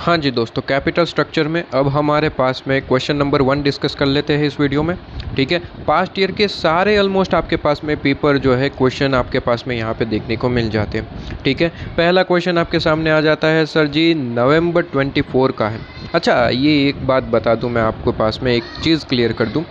हाँ जी दोस्तों, capital structure में अब हमारे पास में क्वेश्चन नंबर 1 डिस्कस कर लेते हैं इस वीडियो में। ठीक है, पास्ट ईयर के सारे ऑलमोस्ट आपके पास में पेपर जो है क्वेश्चन आपके पास में यहाँ पे देखने को मिल जाते हैं। ठीक है, पहला क्वेश्चन आपके सामने आ जाता है, सर जी नवंबर 24 का है। अच्छा, ये एक बात बता दूँ मैं आपको, पास में एक चीज़ क्लियर कर दूँ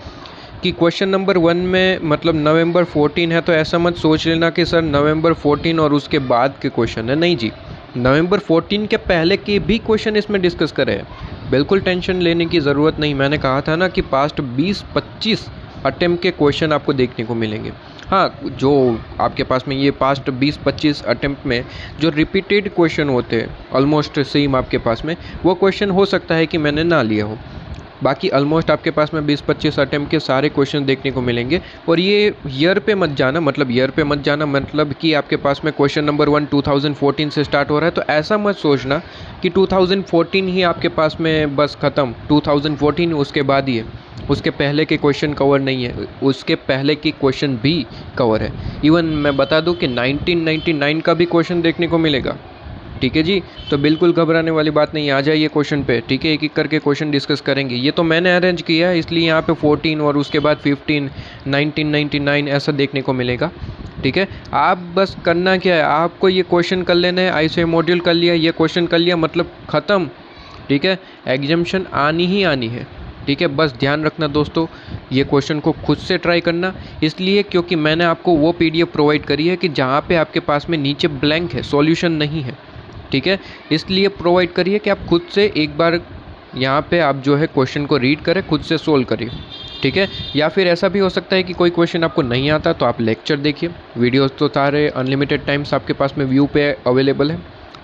कि क्वेश्चन नंबर 1 में मतलब नवंबर 14 है, तो ऐसा मत सोच लेना कि सर नवंबर 14 और उसके बाद के क्वेश्चन है। नहीं जी, नवंबर 14 के पहले के भी क्वेश्चन इसमें डिस्कस करे हैं। बिल्कुल टेंशन लेने की ज़रूरत नहीं। मैंने कहा था ना कि पास्ट 20-25 अटेम्प्ट के क्वेश्चन आपको देखने को मिलेंगे। हाँ, जो आपके पास में ये पास्ट 20-25 अटेम्प्ट में जो रिपीटेड क्वेश्चन होते हैं ऑलमोस्ट सेम आपके पास में, वो क्वेश्चन हो सकता है कि मैंने ना लिया हो। बाकी ऑलमोस्ट आपके पास में 20-25 अटेम्प्ट के सारे क्वेश्चन देखने को मिलेंगे। और ये ईयर पे मत जाना, मतलब कि आपके पास में क्वेश्चन नंबर 1 2014 से स्टार्ट हो रहा है, तो ऐसा मत सोचना कि 2014 ही आपके पास में बस ख़त्म, 2014 उसके बाद ही है। उसके पहले के क्वेश्चन कवर नहीं है, उसके पहले के क्वेश्चन भी कवर है। इवन मैं बता दूं कि 1999 का भी क्वेश्चन देखने को मिलेगा। ठीक है जी, तो बिल्कुल घबराने वाली बात नहीं, आ जाइए क्वेश्चन पे। ठीक है, एक एक करके क्वेश्चन डिस्कस करेंगे। ये तो मैंने अरेंज किया है, इसलिए यहाँ पे 14 और उसके बाद 15, 1999 ऐसा देखने को मिलेगा। ठीक है, आप बस करना क्या है, आपको ये क्वेश्चन कर लेना है। आईसीएम मॉड्यूल कर लिया, ये क्वेश्चन कर लिया, मतलब ख़त्म। ठीक है, एग्जामिनेशन आनी ही आनी है। ठीक है, बस ध्यान रखना दोस्तों, ये क्वेश्चन को खुद से ट्राई करना, इसलिए क्योंकि मैंने आपको वो पीडीएफ प्रोवाइड करी है कि जहाँ पे आपके पास में नीचे ब्लैंक है, सॉल्यूशन नहीं है। ठीक है, इसलिए प्रोवाइड करिए कि आप खुद से एक बार यहाँ पे आप जो है क्वेश्चन को रीड करें, खुद से सोल्व करिए। ठीक है, या फिर ऐसा भी हो सकता है कि कोई क्वेश्चन आपको नहीं आता तो आप लेक्चर देखिए। वीडियोस तो सारे अनलिमिटेड टाइम्स आपके पास में व्यू पे अवेलेबल है।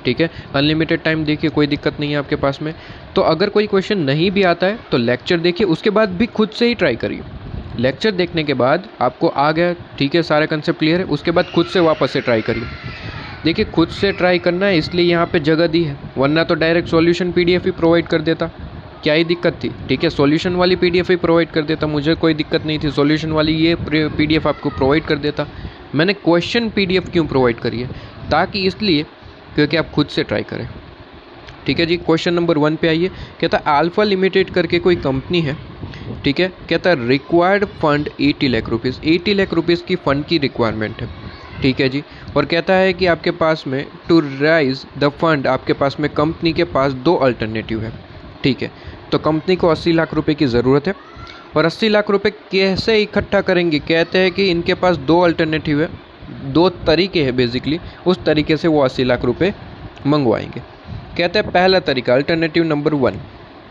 ठीक है, अनलिमिटेड टाइम देखिए, कोई दिक्कत नहीं है आपके पास में। तो अगर कोई क्वेश्चन नहीं भी आता है तो लेक्चर देखिए, उसके बाद भी खुद से ही ट्राई करिए। लेक्चर देखने के बाद आपको आ गया, ठीक है, सारा कंसेप्ट क्लियर है, उसके बाद खुद से वापस से ट्राई करिए। देखिए, खुद से ट्राई करना है इसलिए यहाँ पे जगह दी है, वरना तो डायरेक्ट सॉल्यूशन पीडीएफ ही प्रोवाइड कर देता, क्या ही दिक्कत थी। ठीक है, सॉल्यूशन वाली पीडीएफ ही प्रोवाइड कर देता, मुझे कोई दिक्कत नहीं थी, सॉल्यूशन वाली ये पीडीएफ आपको प्रोवाइड कर देता। मैंने क्वेश्चन पीडीएफ क्यों प्रोवाइड करी है, ताकि इसलिए क्योंकि आप खुद से ट्राई करें। ठीक है जी, क्वेश्चन नंबर 1 पे आइए। कहता है अल्फा लिमिटेड करके कोई कंपनी है। ठीक है, कहता है required fund 80 lakh rupees, 80 lakh rupees की फ़ंड की रिक्वायरमेंट है। ठीक है जी, और कहता है कि आपके पास में टू राइज द फंड, आपके पास में कंपनी के पास 2 अल्टरनेटिव है। ठीक है, तो कंपनी को 80 लाख रुपए की ज़रूरत है, और 80 लाख रुपए कैसे इकट्ठा करेंगे। कहते हैं कि इनके पास 2 अल्टरनेटिव है, 2 तरीके हैं बेसिकली, उस तरीके से वो 80 लाख रुपए मंगवाएंगे। कहता है पहला तरीका, अल्टरनेटिव नंबर 1,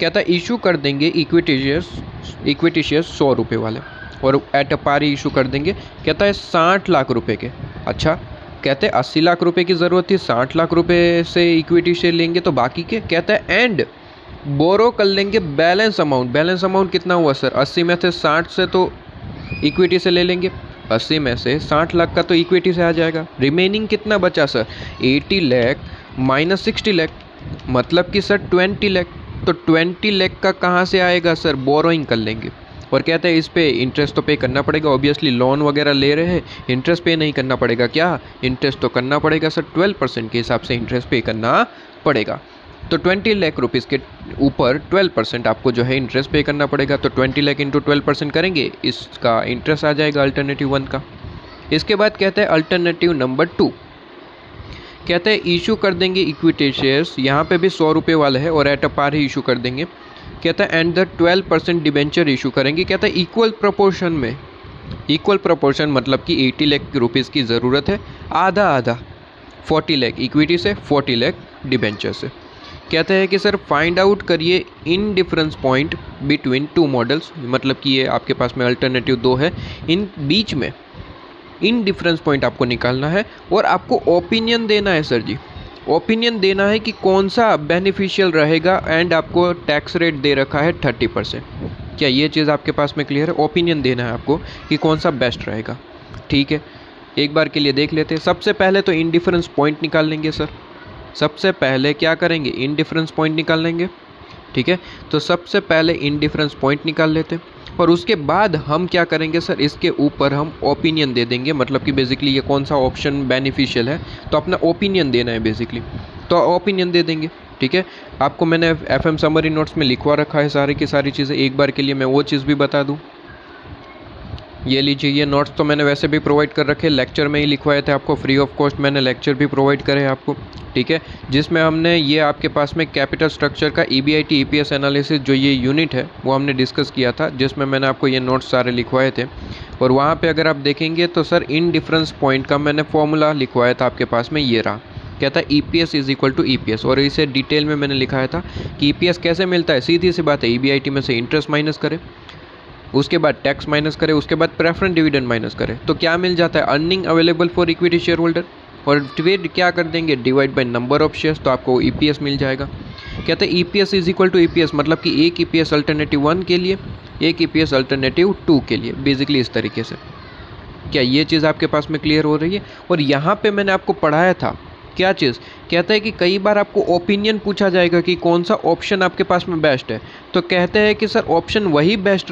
कहता है इशू कर देंगे इक्विटी शेयर्स 100 रुपये वाले, और एट अ पारी इशू कर देंगे। कहता है 60 लाख रुपए के। अच्छा, कहते हैं 80 लाख रुपए की ज़रूरत थी, 60 लाख रुपए से इक्विटी शेयर लेंगे, तो बाकी के कहता है एंड बोरो कर लेंगे बैलेंस अमाउंट। बैलेंस अमाउंट कितना हुआ सर, 80 में से 60 से तो इक्विटी से ले लेंगे, 80 में से 60 लाख का तो इक्विटी से आ जाएगा। रिमेनिंग कितना बचा सर, 80 लाख माइनस 60 लाख, मतलब कि सर 20 लाख। तो 20 लाख का कहाँ से आएगा सर, बोरोइंग कर लेंगे। और कहते हैं इस पे इंटरेस्ट तो पे करना पड़ेगा, ऑब्वियसली लोन वगैरह ले रहे हैं, इंटरेस्ट पे नहीं करना पड़ेगा। क्या इंटरेस्ट तो करना पड़ेगा सर, 12% के हिसाब से इंटरेस्ट पे करना पड़ेगा। तो 20 लाख रुपीज़ के ऊपर 12% आपको जो है इंटरेस्ट पे करना पड़ेगा। तो 20 लाख इंटू 12% करेंगे, इसका इंटरेस्ट आ जाएगा अल्टरनेटिव 1 का। इसके बाद कहते हैं अल्टरनेटिव नंबर 2, कहते हैं इशू कर देंगे इक्विटी शेयर्स, यहाँ पे भी 100 रुपये वाला है, और at a par he issue कर देंगे। कहता है एंड द 12% डिबेंचर इशू करेंगे। कहता है इक्वल प्रोपोर्शन में, इक्वल प्रोपोर्शन मतलब कि 80 लाख रुपीज़ की ज़रूरत है, आधा आधा, 40 लाख इक्विटी से, 40 लाख डिबेंचर से। कहते हैं कि सर फाइंड आउट करिए इन डिफरेंस पॉइंट बिटवीन 2 मॉडल्स, मतलब कि ये आपके पास में अल्टरनेटिव 2 है, इन बीच में इन डिफरेंस पॉइंट आपको निकालना है, और आपको ओपिनियन देना है सर जी, ओपिनियन देना है कि कौन सा बेनिफिशियल रहेगा। एंड आपको टैक्स रेट दे रखा है 30%। क्या ये चीज़ आपके पास में क्लियर है, ओपिनियन देना है आपको कि कौन सा बेस्ट रहेगा। ठीक है, एक बार के लिए देख लेते हैं। सबसे पहले तो इन डिफरेंस पॉइंट निकाल लेंगे सर, सबसे पहले क्या करेंगे, इन डिफरेंस पॉइंट निकाल लेंगे। ठीक है, तो सबसे पहले इन डिफरेंस पॉइंट निकाल लेते हैं, और उसके बाद हम क्या करेंगे सर, इसके ऊपर हम ओपिनियन दे देंगे, मतलब कि बेसिकली ये कौन सा ऑप्शन बेनिफिशियल है, तो अपना ओपिनियन देना है बेसिकली, तो ओपिनियन दे देंगे। ठीक है, आपको मैंने FM समरी नोट्स में लिखवा रखा है सारी की सारी चीज़ें, एक बार के लिए मैं वो चीज़ भी बता दूँ। ये लीजिए, ये नोट्स तो मैंने वैसे भी प्रोवाइड कर रखे, लेक्चर में ही लिखवाए थे आपको, फ्री ऑफ कॉस्ट मैंने लेक्चर भी प्रोवाइड करे हैं आपको, ठीक है, जिसमें हमने ये आपके पास में कैपिटल स्ट्रक्चर का EBIT EPS एनालिसिस जो ये यूनिट है वो हमने डिस्कस किया था, जिसमें मैंने आपको ये नोट्स सारे लिखवाए थे। और वहाँ पे अगर आप देखेंगे तो सर इन डिफरेंस पॉइंट का मैंने फॉर्मूला लिखवाया था आपके पास में, ये रहा, कहता है EPS is equal to EPS, और इसे डिटेल में मैंने लिखाया था कि EPS कैसे मिलता है। सीधी सी बात है, EBIT में से इंटरेस्ट माइनस करे, उसके बाद टैक्स माइनस करे, उसके बाद प्रेफरेंस डिविडेंड माइनस करे, तो क्या मिल जाता है, earning available for equity share holder, और फिर क्या कर देंगे, divide by number of shares, तो आपको EPS मिल जाएगा। कहते हैं EPS is equal to EPS, मतलब कि एक EPS अल्टरनेटिव 1 के लिए, एक EPS अल्टरनेटिव 2 के लिए, बेसिकली इस तरीके से। क्या ये चीज़ आपके पास में क्लियर हो रही है? और यहाँ पे मैंने आपको पढ़ाया था क्या चीज़, कहता है कि कई बार आपको ओपिनियन पूछा जाएगा कि कौन सा ऑप्शन आपके पास में बेस्ट है, तो कहते हैं कि सर ऑप्शन वही बेस्ट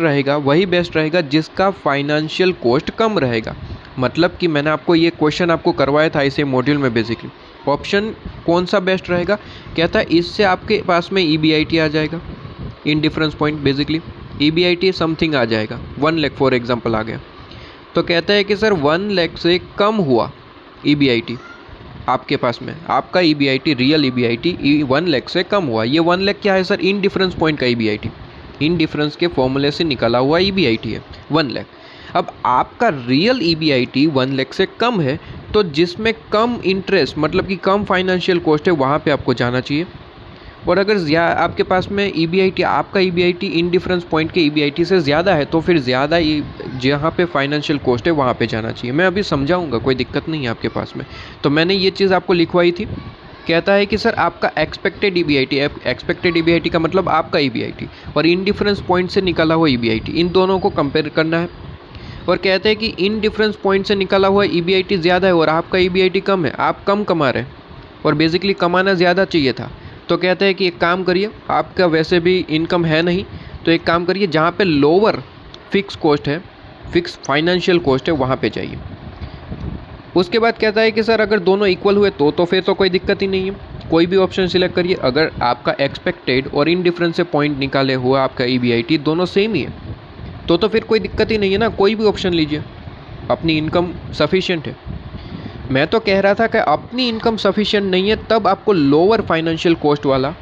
रहेगा जिसका फाइनेंशियल कॉस्ट कम रहेगा। मतलब कि मैंने आपको ये क्वेश्चन आपको करवाया था इसे मॉड्यूल में, बेसिकली ऑप्शन कौन सा बेस्ट रहेगा, कहता है इससे आपके पास में EBIT आ जाएगा, in difference point, basically EBIT something आ जाएगा, 1 लाख फॉर एग्जाम्पल आ गया, तो कहता है कि सर 1 लाख से कम हुआ EBIT आपके पास में, आपका EBIT रियल EBIT 1 लाख से कम हुआ। ये 1 लाख क्या है सर, इन डिफरेंस पॉइंट का EBIT, इन डिफरेंस के फॉर्मूले से निकला हुआ EBIT है 1 लाख। अब आपका रियल EBIT 1 लाख से कम है, तो जिसमें कम इंटरेस्ट मतलब कि कम फाइनेंशियल कॉस्ट है वहाँ पे आपको जाना चाहिए। और अगर आपके पास में EBIT, आपका EBIT इन डिफरेंस पॉइंट के EBIT से ज़्यादा है, तो फिर ज़्यादा जहाँ पे फाइनेंशियल कॉस्ट है वहाँ पे जाना चाहिए। मैं अभी समझाऊंगा, कोई दिक्कत नहीं है आपके पास में। तो मैंने ये चीज़ आपको लिखवाई थी। कहता है कि सर आपका एक्सपेक्टेड EBIT का मतलब आपका EBIT और इन डिफरेंस पॉइंट से निकला हुआ EBIT, इन दोनों को कंपेयर करना है। और कहते हैं कि इन डिफरेंस पॉइंट से निकला हुआ EBIT ज़्यादा है और आपका EBIT कम है, आप कम कमा रहे हैं और बेसिकली कमाना ज़्यादा चाहिए था। तो कहते हैं कि एक काम करिए, आपका वैसे भी इनकम है नहीं, तो एक काम करिए जहाँ पे लोअर फिक्स कॉस्ट है, फिक्स फाइनेंशियल कॉस्ट है, वहाँ पे जाइए। उसके बाद कहता है कि सर अगर दोनों इक्वल हुए तो फिर तो कोई दिक्कत ही नहीं है, कोई भी ऑप्शन सिलेक्ट करिए। अगर आपका एक्सपेक्टेड और इन डिफरेंस से पॉइंट निकाले हुआ आपका EBIT दोनों सेम ही है तो फिर कोई दिक्कत ही नहीं है ना, कोई भी ऑप्शन लीजिए, अपनी इनकम सफिशिएंट है। मैं तो कह रहा था कि अपनी इनकम सफिशिएंट नहीं है तब आपको लोअर फाइनेंशियल कॉस्ट वाला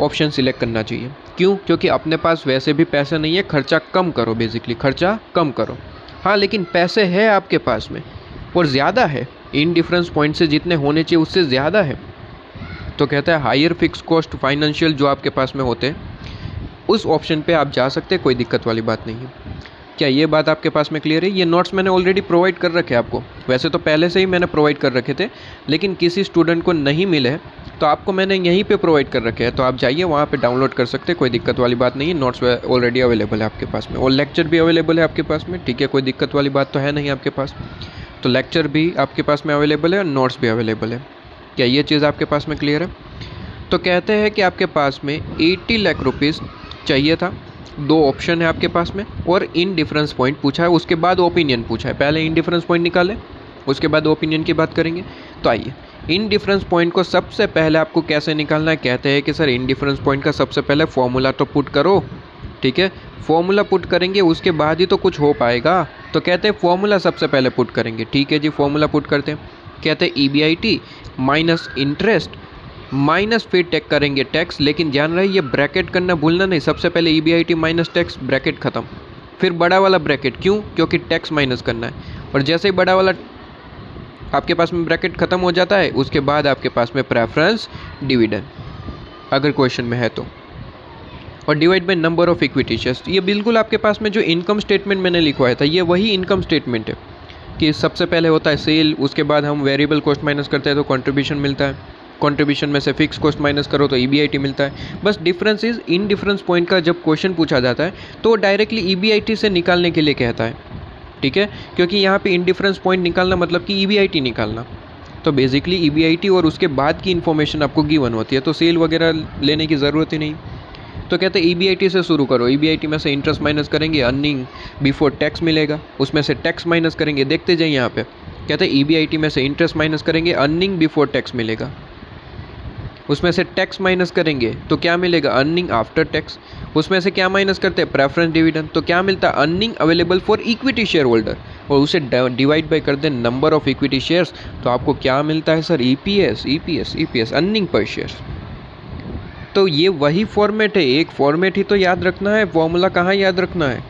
ऑप्शन सिलेक्ट करना चाहिए। क्यों? क्योंकि अपने पास वैसे भी पैसे नहीं है, खर्चा कम करो, बेसिकली खर्चा कम करो। हाँ, लेकिन पैसे है आपके पास में और ज़्यादा है, इन डिफरेंस पॉइंट से जितने होने चाहिए उससे ज़्यादा है, तो कहता है हायर फिक्स कॉस्ट फाइनेंशियल जो आपके पास में होते हैं उस ऑप्शन पे आप जा सकते हैं, कोई दिक्कत वाली बात नहीं है। क्या ये बात आपके पास में क्लियर है? ये नोट्स मैंने ऑलरेडी प्रोवाइड कर रखे हैं आपको, वैसे तो पहले से ही मैंने प्रोवाइड कर रखे थे, लेकिन किसी स्टूडेंट को नहीं मिले तो आपको मैंने यहीं पे प्रोवाइड कर रखे हैं, तो आप जाइए वहाँ पे डाउनलोड कर सकते हैं, कोई दिक्कत वाली बात नहीं है। नोट्स ऑलरेडी अवेलेबल है आपके पास में और लेक्चर भी अवेलेबल है आपके पास में, ठीक है, कोई दिक्कत वाली बात तो है नहीं आपके पास। तो लेक्चर भी आपके पास में अवेलेबल है और नोट्स भी अवेलेबल है। क्या ये चीज़ आपके पास में क्लियर है? तो कहते हैं कि आपके पास में 80 लाख रुपीज़ चाहिए था, दो ऑप्शन है आपके पास में और इन डिफरेंस पॉइंट पूछा है, उसके बाद ओपिनियन पूछा है। पहले इन डिफरेंस पॉइंट निकालें, उसके बाद ओपिनियन की बात करेंगे। तो आइए, इन डिफरेंस पॉइंट को सबसे पहले आपको कैसे निकालना है? कहते हैं कि सर इन डिफरेंस पॉइंट का सबसे पहले फॉर्मूला तो पुट करो, ठीक है, फॉर्मूला पुट करेंगे उसके बाद ही तो कुछ हो पाएगा। तो कहते हैं फॉर्मूला सबसे पहले पुट करेंगे, ठीक है जी, फॉर्मूला पुट करते हैं। कहते हैं EBIT माइनस इंटरेस्ट माइनस फिर टैक करेंगे टैक्स, लेकिन ध्यान रहे ये ब्रैकेट करना भूलना नहीं, सबसे पहले EBIT माइनस टैक्स, ब्रैकेट ख़त्म, फिर बड़ा वाला ब्रैकेट। क्यों? क्योंकि टैक्स माइनस करना है। और जैसे ही बड़ा वाला आपके पास में ब्रैकेट ख़त्म हो जाता है उसके बाद आपके पास में प्रेफरेंस डिविडेंड अगर क्वेश्चन में है तो, और divide by number of equity shares. ये बिल्कुल आपके पास में जो इनकम स्टेटमेंट मैंने लिखवाया था ये वही इनकम स्टेटमेंट है कि सबसे पहले होता है सेल, उसके बाद हम वेरिएबल कॉस्ट माइनस करते हैं तो कंट्रीब्यूशन मिलता है, कंट्रीब्यूशन में से फिक्स कॉस्ट माइनस करो तो EBIT मिलता है। बस difference is in difference point का जब क्वेश्चन पूछा जाता है तो डायरेक्टली EBIT से निकालने के लिए कहता है, ठीक है, क्योंकि यहाँ पे इन डिफरेंस पॉइंट निकालना मतलब कि EBIT निकालना, तो बेसिकली EBIT और उसके बाद की इन्फॉर्मेशन आपको गिवन होती है, तो सेल वगैरह लेने की ज़रूरत ही नहीं। तो कहते हैं EBIT से शुरू करो, EBIT में से इंटरेस्ट माइनस करेंगे, अर्निंग बिफोर टैक्स मिलेगा, उसमें से टैक्स माइनस करेंगे, देखते जाइए यहाँ पे कहते हैं EBIT में से इंटरेस्ट माइनस करेंगे, अर्निंग बिफोर टैक्स मिलेगा, उसमें से टैक्स माइनस करेंगे तो क्या मिलेगा, अर्निंग आफ्टर टैक्स। उसमें से क्या माइनस करते हैं, प्रेफरेंस डिविडेंड, तो क्या मिलता है, earning available for equity share holder, और उसे डिवाइड बाई कर दें नंबर ऑफ इक्विटी शेयर्स, तो आपको क्या मिलता है sir, EPS earning per share. तो ये वही फॉर्मेट है, एक फॉर्मेट ही तो याद रखना है, फॉर्मूला कहाँ याद रखना है,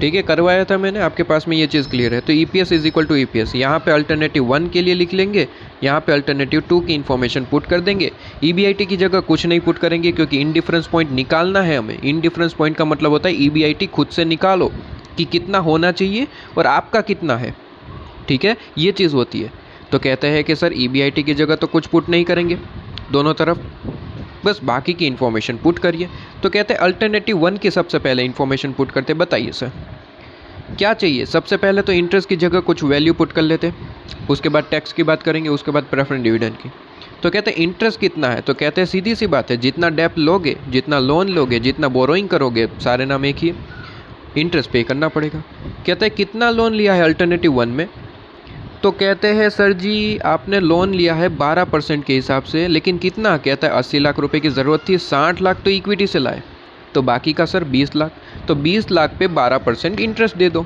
ठीक है, करवाया था मैंने, आपके पास में ये चीज़ क्लियर है। तो EPS is equal to EPS, यहाँ पे अल्टरनेटिव 1 के लिए लिख लेंगे, यहाँ पे अल्टरनेटिव 2 की इन्फॉर्मेशन पुट कर देंगे। ईबीआईटी की जगह कुछ नहीं पुट करेंगे क्योंकि इनडिफरेंस पॉइंट निकालना है हमें। इनडिफरेंस पॉइंट का मतलब होता है ईबीआईटी खुद से निकालो कि कितना होना चाहिए और आपका कितना है, ठीक है, ये चीज़ होती है। तो कहते हैं कि सर ईबीआईटी की जगह तो कुछ पुट नहीं करेंगे दोनों तरफ, बस बाकी की इन्फॉर्मेशन पुट करिए। तो कहते हैं अल्टरनेटिव 1 की सबसे पहले इन्फॉर्मेशन पुट करते, बताइए सर क्या चाहिए। सबसे पहले तो इंटरेस्ट की जगह कुछ वैल्यू पुट कर लेते, उसके बाद टैक्स की बात करेंगे, उसके बाद प्रेफरेंस डिविडेंड की। तो कहते हैं इंटरेस्ट कितना है, तो कहते हैं सीधी सी बात है, जितना डेप्थ लोगे, जितना लोन लोगे, जितना बोरोइंग करोगे, सारे नाम एक ही है, इंटरेस्ट पे करना पड़ेगा। कहते हैं कितना लोन लिया है अल्टरनेटिव 1 में, तो कहते हैं सर जी आपने लोन लिया है 12% के हिसाब से, लेकिन कितना, कहता है 80 लाख रुपए की ज़रूरत थी, 60 लाख तो इक्विटी से लाए, तो बाकी का सर 20 लाख, तो 20 लाख पे 12% इंटरेस्ट दे दो,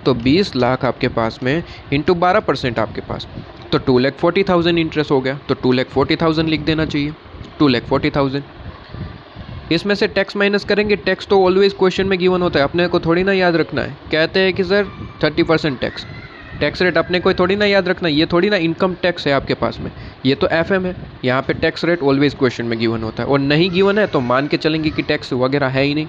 तो 20 लाख आपके पास में इंटू 12% आपके पास, तो 2,40,000 इंटरेस्ट हो गया, तो 2,40,000 लिख देना चाहिए, 2,40,000। इसमें से टैक्स माइनस करेंगे, टैक्स तो ऑलवेज क्वेश्चन में गिवन होता है, अपने को थोड़ी ना याद रखना है। कहते हैं कि सर 30% टैक्स रेट अपने को थोड़ी ना याद रखना, ये थोड़ी ना इनकम टैक्स है आपके पास में, ये तो एफएम है। यहाँ पे टैक्स रेट ऑलवेज क्वेश्चन में गिवन होता है, और नहीं गिवन है तो मान के चलेंगे कि टैक्स वगैरह है ही नहीं,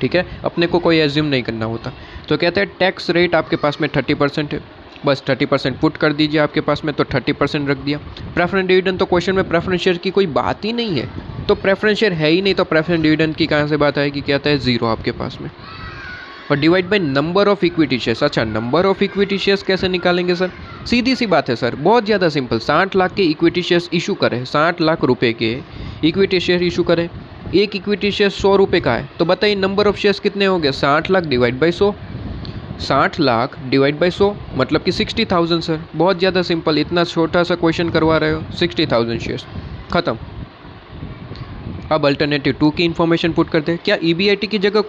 ठीक है, अपने को कोई एज्यूम नहीं करना होता। तो कहते हैं टैक्स रेट आपके पास में 30% है, बस 30% पुट कर दीजिए आपके पास में, तो 30% रख दिया। प्रेफरेंस डिविडेंड तो क्वेश्चन में प्रेफरेंस शेयर की कोई बात ही नहीं है, तो प्रेफरेंस शेयर है ही नहीं, तो प्रेफरेंस डिविडेंड की कहाँ से बात आएगी, कहता है 0 आपके पास में। और divide by number of equity shares, अच्छा नंबर ऑफ इक्विटी शेयर्स कैसे निकालेंगे सर, सीधी सी बात है सर, बहुत ज़्यादा सिंपल, 60 लाख के इक्विटी शेयर्स इशू करें, 60 लाख रुपए के इक्विटी शेयर इशू करें, एक इक्विटी शेयर 100 रुपये का है, तो बताइए नंबर ऑफ शेयर्स कितने हो गए, 60 lakh divide by 100, 60 lakh divide by 100 मतलब कि 60,000 सर, बहुत ज़्यादा सिंपल, इतना छोटा सा क्वेश्चन करवा रहे हो, 60,000 शेयर्स खत्म। अब अल्टरनेटिव 2 की इन्फॉर्मेशन पुट करते हैं, क्या ईबीआईटी की जगह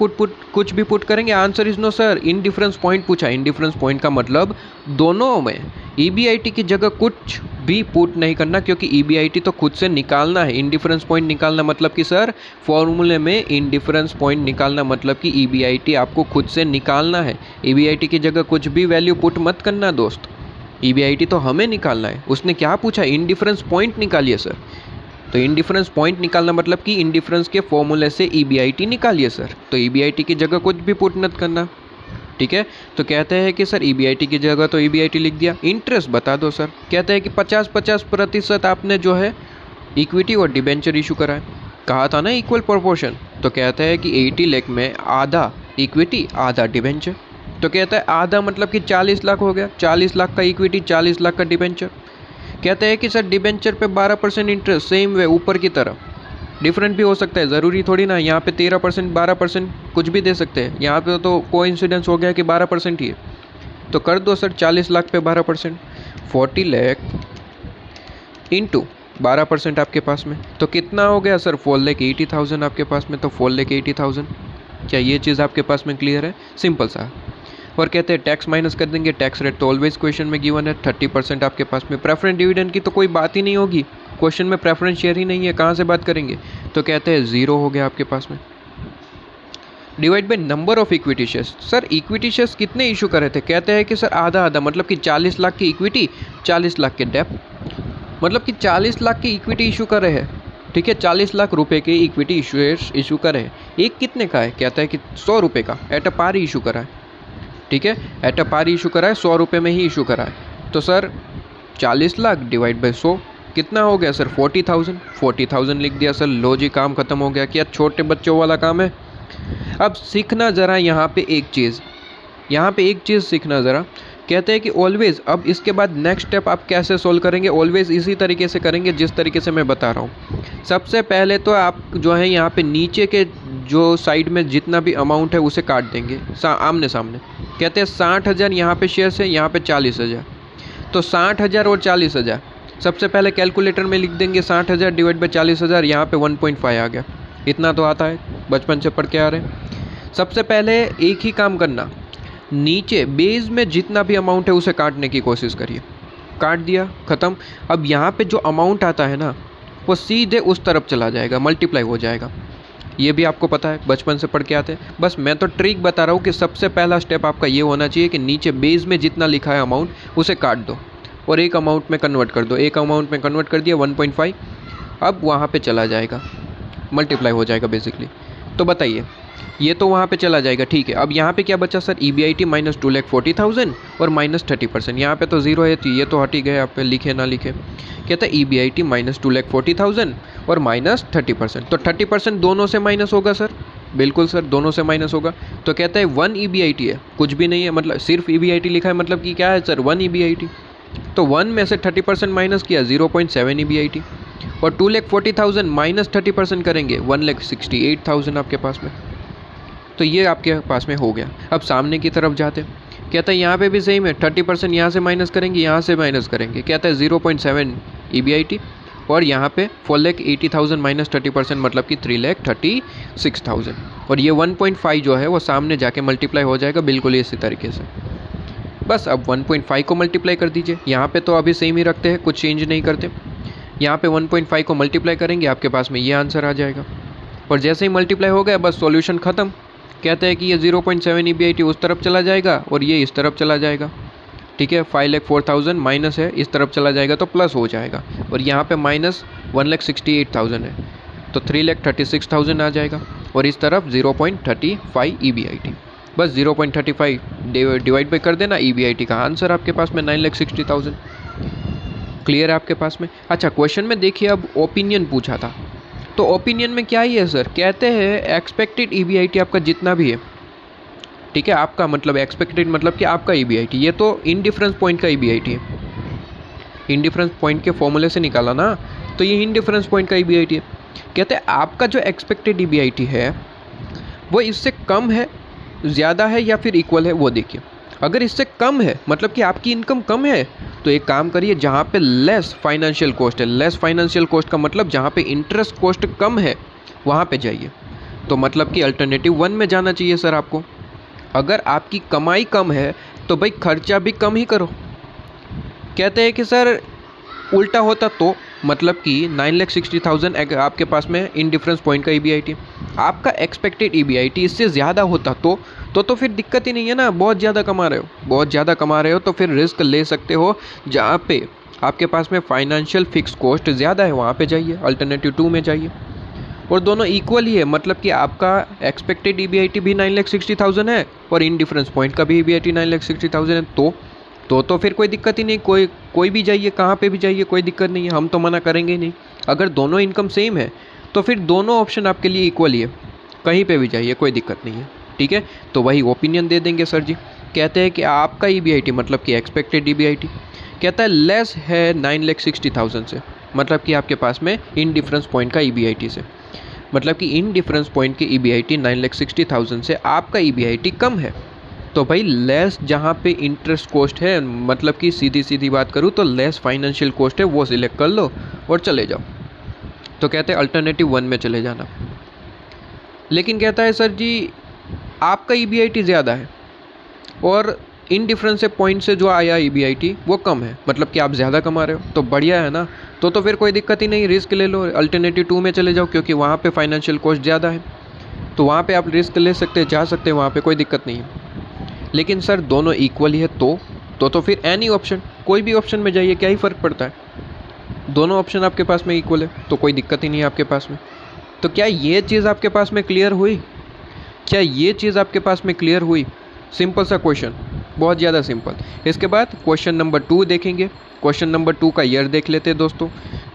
कुछ भी पुट करेंगे, answer is no sir. Indifference point पूछा, इनडिफरेंस पॉइंट का मतलब दोनों में ईबीआईटी की जगह कुछ भी पुट नहीं करना, क्योंकि ईबीआईटी तो खुद से निकालना है। इनडिफरेंस पॉइंट निकालना मतलब कि सर फॉर्मूले में इनडिफरेंस पॉइंट निकालना मतलब कि ईबीआईटी आपको खुद से निकालना है, ईबीआईटी की जगह कुछ भी वैल्यू पुट मत करना दोस्त, ईबीआईटी तो हमें निकालना है। उसने क्या पूछा, इनडिफरेंस पॉइंट निकालिए सर, तो इनडिफरेंस पॉइंट निकालना मतलब कि इनडिफरेंस के फॉर्मूले से ईबीआईटी निकालिए सर, तो ईबीआईटी की जगह कुछ भी पुट मत करना, ठीक है। तो कहते हैं कि सर ईबीआईटी की जगह तो ईबीआईटी लिख दिया, इंटरेस्ट बता दो सर, कहते हैं कि 50-50% आपने जो है इक्विटी और डिबेंचर इशू करा है, कहा था ना इक्वल प्रोपोर्शन, तो कहता है कि 80 लाख में आधा इक्विटी आधा डिबेंचर, तो कहता है आधा मतलब कि 40 लाख हो गया, 40 लाख का इक्विटी 40 लाख का डिबेंचर। कहते हैं कि सर डिबेंचर पे 12% इंटरेस्ट, सेम वे ऊपर की तरफ, डिफरेंट भी हो सकता है, ज़रूरी थोड़ी ना यहाँ पे 13% 12% कुछ भी दे सकते हैं, यहाँ पे तो कोइंसिडेंस हो गया कि 12% ही है, तो कर दो सर 40 लाख पे 12%, 40 लाख इंटू 12% आपके पास में, तो कितना हो गया सर 4,80,000 आपके पास में, तो 4,80,000। क्या ये चीज़ आपके पास में क्लियर है, सिंपल सा। और कहते हैं टैक्स माइनस कर देंगे, टैक्स रेट तो ऑलवेज क्वेश्चन में गिवन है 30% आपके पास में। प्रेफरेंस डिविडेंड की तो कोई बात ही नहीं होगी, क्वेश्चन में प्रेफरेंस शेयर ही नहीं है, कहाँ से बात करेंगे, तो कहते हैं 0 हो गया आपके पास में। Divide by number of equity shares, sir equity shares कितने इशू करे थे, कहते हैं कि सर आधा आधा मतलब कि 40 लाख की इक्विटी 40 लाख के डेप्थ, मतलब कि 40 लाख की इक्विटी इशू कर रहे हैं, ठीक है, 40 लाख रुपए के इक्विटी शेयर्स इशू कर रहे हैं। एक कितने का है, कहता है कि 100 रुपये का एट अ पार इशू करा है, ठीक है, एट अ पार इशू करा है, 100 रुपये में ही इशू करा है, तो सर 40 लाख डिवाइड बाई 100 कितना हो गया सर 40,000 लिख दिया सर, लो जी काम खत्म हो गया। क्या छोटे बच्चों वाला काम है। अब सीखना ज़रा यहाँ पे एक चीज़ सीखना ज़रा, कहते हैं कि ऑलवेज, अब इसके बाद नेक्स्ट स्टेप आप कैसे सोल्व करेंगे, ऑलवेज इसी तरीके से करेंगे जिस तरीके से मैं बता रहा हूँ। सबसे पहले तो आप जो है यहाँ पे नीचे के जो साइड में जितना भी अमाउंट है उसे काट देंगे आमने सामने। कहते हैं 60,000 यहाँ पे शेयर्स है, यहाँ पे 40,000, तो 60,000 और 40,000 सबसे पहले कैलकुलेटर में लिख देंगे 60,000 डिवाइड बाई 40,000, यहाँ पे 1.5 आ गया। इतना तो आता है, बचपन से पढ़ के आ रहे हैं। सबसे पहले एक ही काम करना, नीचे बेस में जितना भी अमाउंट है उसे काटने की कोशिश करिए। काट दिया, ख़त्म। अब यहाँ पे जो अमाउंट आता है ना वो सीधे उस तरफ चला जाएगा, मल्टीप्लाई हो जाएगा। ये भी आपको पता है, बचपन से पढ़ के आते हैं। बस मैं तो ट्रिक बता रहा हूँ कि सबसे पहला स्टेप आपका ये होना चाहिए कि नीचे बेस में जितना लिखा है अमाउंट उसे काट दो और एक अमाउंट में कन्वर्ट कर दो। एक अमाउंट में कन्वर्ट कर दिया 1.5, अब वहाँ पे चला जाएगा, मल्टीप्लाई हो जाएगा बेसिकली। तो बताइए, ये तो वहाँ पे चला जाएगा, ठीक है। अब यहाँ पे क्या बचा सर, EBIT माइनस 2,40,000 और माइनस 30%। यहाँ पे तो ज़ीरो है, तो ये तो हट ही गए, आप लिखे ना लिखे। कहता है EBIT माइनस 2,40,000 और माइनस 30%। तो 30% दोनों से माइनस होगा सर, बिल्कुल सर, दोनों से माइनस होगा। तो कहता है 1 EBIT है, कुछ भी नहीं है, मतलब सिर्फ EBIT लिखा है, मतलब कि क्या है सर, 1 EBIT। तो 1 में से 30% माइनस किया 0.7 EBIT, और 2,40,000 माइनस 30% करेंगे 1,68,000 आपके पास में। तो ये आपके पास में हो गया। अब सामने की तरफ जाते हैं, कहता है यहाँ पे भी सेम है, 30% यहाँ से माइनस करेंगे, यहाँ से माइनस करेंगे। कहता है 0.7 EBIT, और यहाँ पे 4,80,000 माइनस 30% मतलब कि 3,36,000, और ये 1.5 जो है वो सामने जाके मल्टीप्लाई हो जाएगा बिल्कुल इसी तरीके से। बस अब 1.5 को मल्टीप्लाई कर दीजिए। यहाँ पे तो अभी सेम ही रखते हैं, कुछ चेंज नहीं करते। यहाँ पे 1.5 को मल्टीप्लाई करेंगे, आपके पास में ये आंसर आ जाएगा। और जैसे ही मल्टीप्लाई हो गया बस सॉल्यूशन ख़त्म। कहते हैं कि ये 0.7 EBIT उस तरफ चला जाएगा और ये इस तरफ चला जाएगा, ठीक है। 5,04,000 माइनस है, इस तरफ चला जाएगा तो प्लस हो जाएगा, और यहाँ पे माइनस 1,68,000 है तो 3,36,000 आ जाएगा, और इस तरफ 0.35 EBIT। बस 0.35 डिवाइड बाई कर देना, EBIT का आंसर आपके पास में 9,60,000। क्लियर है आपके पास में। अच्छा, क्वेश्चन में देखिए, अब ओपिनियन पूछा था, तो ओपिनियन में क्या ही है सर, कहते हैं एक्सपेक्टेड EBIT आपका जितना भी है, ठीक है, आपका मतलब एक्सपेक्टेड मतलब कि आपका EBIT, ये तो इनडिफरेंस पॉइंट का EBIT है, इनडिफरेंस पॉइंट के फॉर्मूले से निकाला ना, तो ये इनडिफरेंस पॉइंट का EBIT है। कहते हैं आपका जो एक्सपेक्टेड EBIT है वो इससे कम है, ज़्यादा है या फिर इक्वल है, वो देखिए। अगर इससे कम है मतलब कि आपकी इनकम कम है, तो एक काम करिए, जहाँ पे लेस फाइनेंशियल कॉस्ट है, लेस फाइनेंशियल कॉस्ट का मतलब जहाँ पे इंटरेस्ट कॉस्ट कम है वहाँ पे जाइए। तो मतलब कि अल्टरनेटिव 1 में जाना चाहिए सर आपको। अगर आपकी कमाई कम है तो भाई खर्चा भी कम ही करो। कहते हैं कि सर उल्टा होता तो मतलब कि 9,60,000 आपके पास में इनडिफरेंस पॉइंट का EBIT, आपका एक्सपेक्टेड EBIT इससे ज़्यादा होता तो फिर दिक्कत ही नहीं है ना। बहुत ज़्यादा कमा रहे हो, बहुत ज़्यादा कमा रहे हो तो फिर रिस्क ले सकते हो। जहाँ पे आपके पास में फाइनेंशियल फिक्स कॉस्ट ज़्यादा है वहाँ पे जाइए, अल्टरनेटिव 2 में जाइए। और दोनों इक्वल ही है, मतलब कि आपका एक्सपेक्टेड EBIT भी 9,60,000 है और इनडिफरेंस पॉइंट का भी EBIT 9,60,000 है, तो फिर कोई दिक्कत ही नहीं। कोई भी जाइए, कहाँ पे भी जाइए, कोई दिक्कत नहीं है, हम तो मना करेंगे ही नहीं। अगर दोनों इनकम सेम है तो फिर दोनों ऑप्शन आपके लिए इक्वल ही है, कहीं पे भी जाइए, कोई दिक्कत नहीं है, ठीक है। तो वही ओपिनियन दे देंगे सर जी। कहते हैं कि आपका EBIT मतलब कि एक्सपेक्टेड EBIT कहता है लेस है 9,60,000 से, मतलब कि आपके पास में इनडिफरेंस पॉइंट का EBIT से, मतलब कि इनडिफरेंस पॉइंट के EBIT 9,60,000 से आपका EBIT कम है। तो भाई लेस जहाँ पे इंटरेस्ट कॉस्ट है, मतलब कि सीधी सीधी बात करूँ तो लेस फाइनेंशियल कॉस्ट है, वो सिलेक्ट कर लो और चले जाओ। तो कहते हैं अल्टरनेटिव 1 में चले जाना। लेकिन कहता है सर जी आपका EBIT ज़्यादा है और इनडिफरेंस से पॉइंट से जो आया EBIT वो कम है, मतलब कि आप ज़्यादा कमा रहे हो, तो बढ़िया है ना। तो फिर कोई दिक्कत ही नहीं, रिस्क ले लो, अल्टरनेटिव 2 में चले जाओ, क्योंकि वहाँ पे फाइनेंशियल कॉस्ट ज़्यादा है, तो वहाँ पे आप रिस्क ले सकते हैं, जा सकते हैं, वहाँ पे कोई दिक्कत नहीं है। लेकिन सर दोनों इक्वल ही है तो फिर एनी ऑप्शन, कोई भी ऑप्शन में जाइए, क्या ही फ़र्क पड़ता है, दोनों ऑप्शन आपके पास में इक्वल है, तो कोई दिक्कत ही नहीं है आपके पास में। तो क्या ये चीज़ आपके पास में क्लियर हुई? क्या ये चीज़ आपके पास में क्लियर हुई? सिंपल सा क्वेश्चन, बहुत ज़्यादा सिंपल। इसके बाद क्वेश्चन नंबर 2 देखेंगे। क्वेश्चन नंबर 2 का ईयर देख लेते हैं दोस्तों।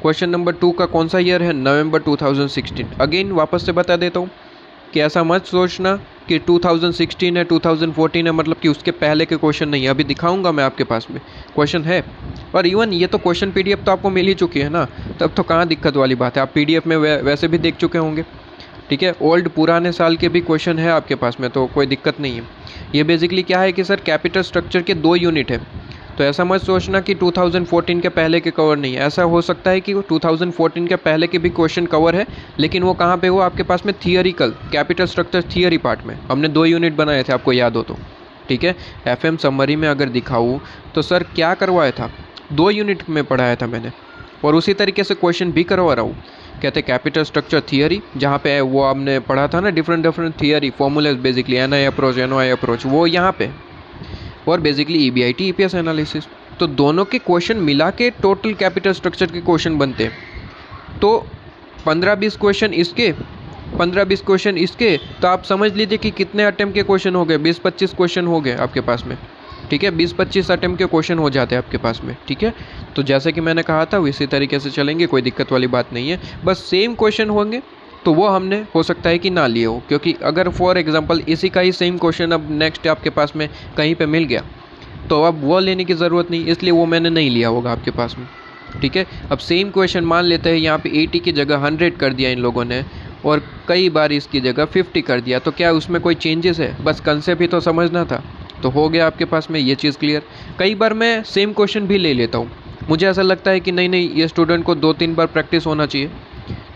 क्वेश्चन नंबर 2 का कौन सा ईयर है? नवंबर 2016। अगेन वापस से बता देता हूँ कि ऐसा मत सोचना कि 2016 है, 2014 है, मतलब कि उसके पहले के क्वेश्चन नहीं है। अभी दिखाऊंगा मैं आपके पास में क्वेश्चन है, और इवन ये तो क्वेश्चन PDF तो आपको मिल ही चुकी है ना, तब तो कहाँ दिक्कत वाली बात है, आप PDF में वैसे भी देख चुके होंगे, ठीक है। ओल्ड पुराने साल के भी क्वेश्चन है आपके पास में, तो कोई दिक्कत नहीं है। ये बेसिकली क्या है कि सर कैपिटल स्ट्रक्चर के 2 यूनिट है, तो ऐसा मत सोचना कि 2014 के पहले के कवर नहीं है। ऐसा हो सकता है कि 2014 के पहले के भी क्वेश्चन कवर है, लेकिन वो कहाँ पे हो आपके पास में, थियरिकल कैपिटल स्ट्रक्चर थियरी पार्ट में। हमने 2 यूनिट बनाए थे, आपको याद हो तो, ठीक है। FM समरी में अगर दिखाऊँ तो सर क्या करवाया था, 2 यूनिट में पढ़ाया था मैंने, और उसी तरीके से क्वेश्चन भी करवा रहा हूँ। कहते कैपिटल स्ट्रक्चर थियरी, जहाँ पे वो आपने पढ़ा था ना, different theory formulas, basically NI approach, NOI approach, वो यहाँ पे, और बेसिकली EBIT EPS एनालिसिस। तो दोनों के क्वेश्चन मिला के टोटल कैपिटल स्ट्रक्चर के क्वेश्चन बनते हैं। तो 15-20 क्वेश्चन इसके, 15-20 क्वेश्चन इसके, तो आप समझ लीजिए कि कितने अटेम्प्ट के क्वेश्चन हो गए, 20-25 क्वेश्चन हो गए आपके पास में, ठीक है। 20-25 अटेम्प्ट के क्वेश्चन हो जाते हैं आपके पास में, ठीक है। तो जैसे कि मैंने कहा था इसी तरीके से चलेंगे, कोई दिक्कत वाली बात नहीं है। बस सेम क्वेश्चन होंगे तो वो हमने हो सकता है कि ना लिए हो, क्योंकि अगर फॉर एग्जांपल इसी का ही सेम क्वेश्चन अब नेक्स्ट आपके पास में कहीं पे मिल गया तो अब वो लेने की ज़रूरत नहीं, इसलिए वो मैंने नहीं लिया होगा आपके पास में, ठीक है। अब सेम क्वेश्चन मान लेते हैं यहाँ पे 80 की जगह 100 कर दिया इन लोगों ने, और कई बार इसकी जगह 50 कर दिया, तो क्या उसमें कोई चेंजेस है? बस कंसेप्ट ही तो समझना था, तो हो गया आपके पास में ये चीज़ क्लियर। कई बार मैं सेम क्वेश्चन भी ले लेता हूँ, मुझे ऐसा लगता है कि नहीं ये स्टूडेंट को 2-3 बार प्रैक्टिस होना चाहिए,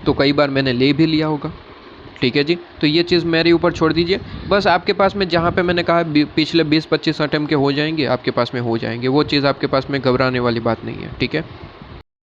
तो कई बार मैंने ले भी लिया होगा, ठीक है जी। तो ये चीज़ मेरे ऊपर छोड़ दीजिए। बस आपके पास में जहाँ पे मैंने कहा पिछले 20-25 अटेम्प्ट के हो जाएंगे, आपके पास में हो जाएंगे, वो चीज़ आपके पास में घबराने वाली बात नहीं है, ठीक है।